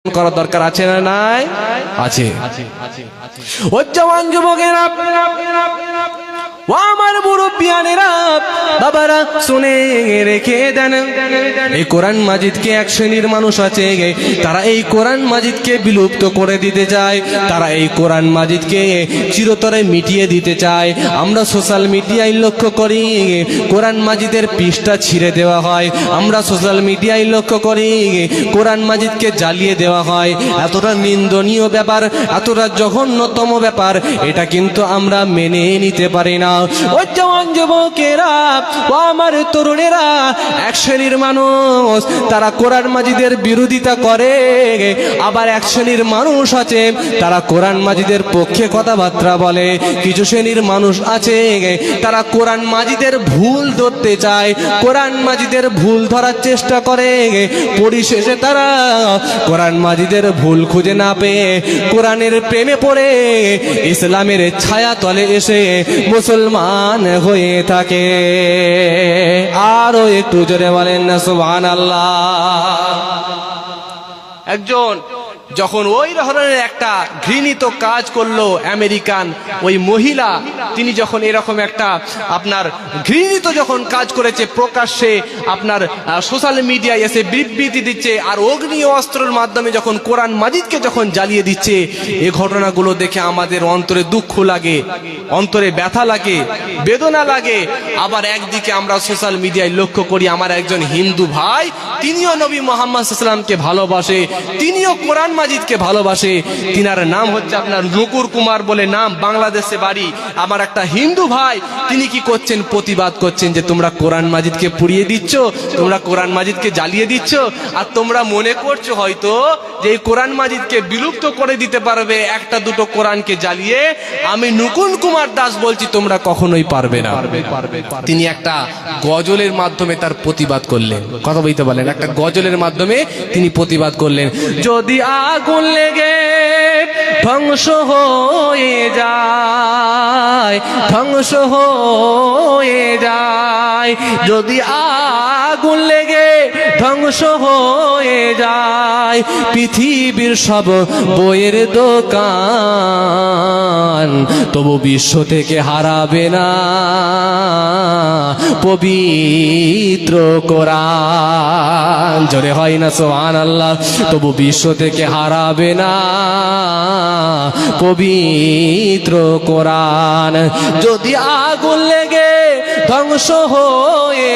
করার দরকার আছে না নাই? আছে। ও জওয়ান যুবকেরা, ও আমার মুরব্বিয়ানেরা, বাবারা শুনে রেখে দেন, এই কোরআন মাজিদকে এক শ্রেণীর মানুষ আছে, তারা এই কোরআন মাজিদকে বিলুপ্ত করে দিতে চায়, তারা এই কোরআন মাজিদকে চিরতরে মিটিয়ে দিতে চায়। আমরা সোশ্যাল মিডিয়ায় লক্ষ্য করি কোরআন মাজিদের পৃষ্ঠা ছিঁড়ে দেওয়া হয়, আমরা সোশ্যাল মিডিয়ায় লক্ষ্য করি কোরআন মাজিদকে জ্বালিয়ে দেওয়া হয়। এতটা নিন্দনীয় ব্যাপার, এতটা জঘন্যতম ব্যাপার, এটা কিন্তু আমরা মেনে নিতে পারি না। ও জওয়ান যুবকেরা, ও আমার তরুণেরা, এক শ্রেণীর মানুষ তারা কোরআন মাজিদের বিরোধিতা করে, আবার এক শ্রেণীর মানুষ আছে তারা কোরআন মাজিদের পক্ষে কথাবার্তা বলে। কিছু শ্রেণীর মানুষ আছে তারা কোরআন মাজিদের ভুল ধরতে চায়, কোরআন মাজিদের ভুল ধরার চেষ্টা করে, পরিশেষে তারা কোরআন মাজিদের ভুল খুঁজে না পেয়ে কোরআনের প্রেমে পড়ে ইসলামের ছায়া তলে এসে মুসলমান হয়ে থাকে। আরো একটু জোরে বলেন না সুবহানাল্লাহ। একজন যখন ওই ধরনের একটা ঘৃণিত কাজ করলো, আমেরিকান ওই মহিলা, তিনি যখন এরকম একটা আপনার ঘৃণিত যখন কাজ করেছে, প্রকাশ্যে আপনার সোশ্যাল মিডিয়ায় এসে বিবৃতি দিচ্ছে আর অগ্নি অস্ত্রের মাধ্যমে যখন কোরআন মাজিদকে যখন জ্বালিয়ে দিচ্ছে, এই ঘটনাগুলো দেখে আমাদের অন্তরে দুঃখ লাগে, অন্তরে ব্যথা লাগে, বেদনা লাগে। আবার একদিকে আমরা সোশ্যাল মিডিয়ায় লক্ষ্য করি আমার একজন হিন্দু ভাই, তিনিও নবী মুহাম্মদ সাল্লাল্লাহু আলাইহি ওয়াসাল্লামকে ভালোবাসে, তিনিও কোরআন মাজিদকে ভালোবাসে, তিনার নাম হচ্ছে আপনার নুকুর কুমার বলে নাম, বাংলাদেশে বাড়ি। আমার একটা হিন্দু ভাই, তিনি কি করছেন? প্রতিবাদ করছেন যে তোমরা কোরআন মাজিদকে পুড়িয়ে দিচ্ছ, তোমরা কোরআন মাজিদকে জ্বালিয়ে দিচ্ছ, আর তোমরা মনে করছো হয়তো যে এই কোরআন মাজিদকে বিলুপ্ত করে দিতে পারবে একটা দুটো কোরআনকে জ্বালিয়ে। আমি নুকুর কুমার দাস বলছি তোমরা কখনোই পারবে না। তিনি একটা গজলের মাধ্যমে তার প্রতিবাদ করলেন। কথা বলতে বলেন, একটা গজলের মাধ্যমে তিনি প্রতিবাদ করলেন। যদি আগুন লেগে ধ্বংস হয়ে যায়, ধ্বংস হয়ে যায়, যদি আগুন লেগে ধ্বংস হয়ে যায়, পৃথিবীর সব বইয়ের দোকান, তবু বিশ্ব থেকে হারাবে না পবিত্র কোরআন। জোরে হয় না সুবহানাল্লাহ। তবু বিশ্ব থেকে হারাবে না পবিত্র কোরআন। যদি আগুন লেগে ধ্বংস হয়ে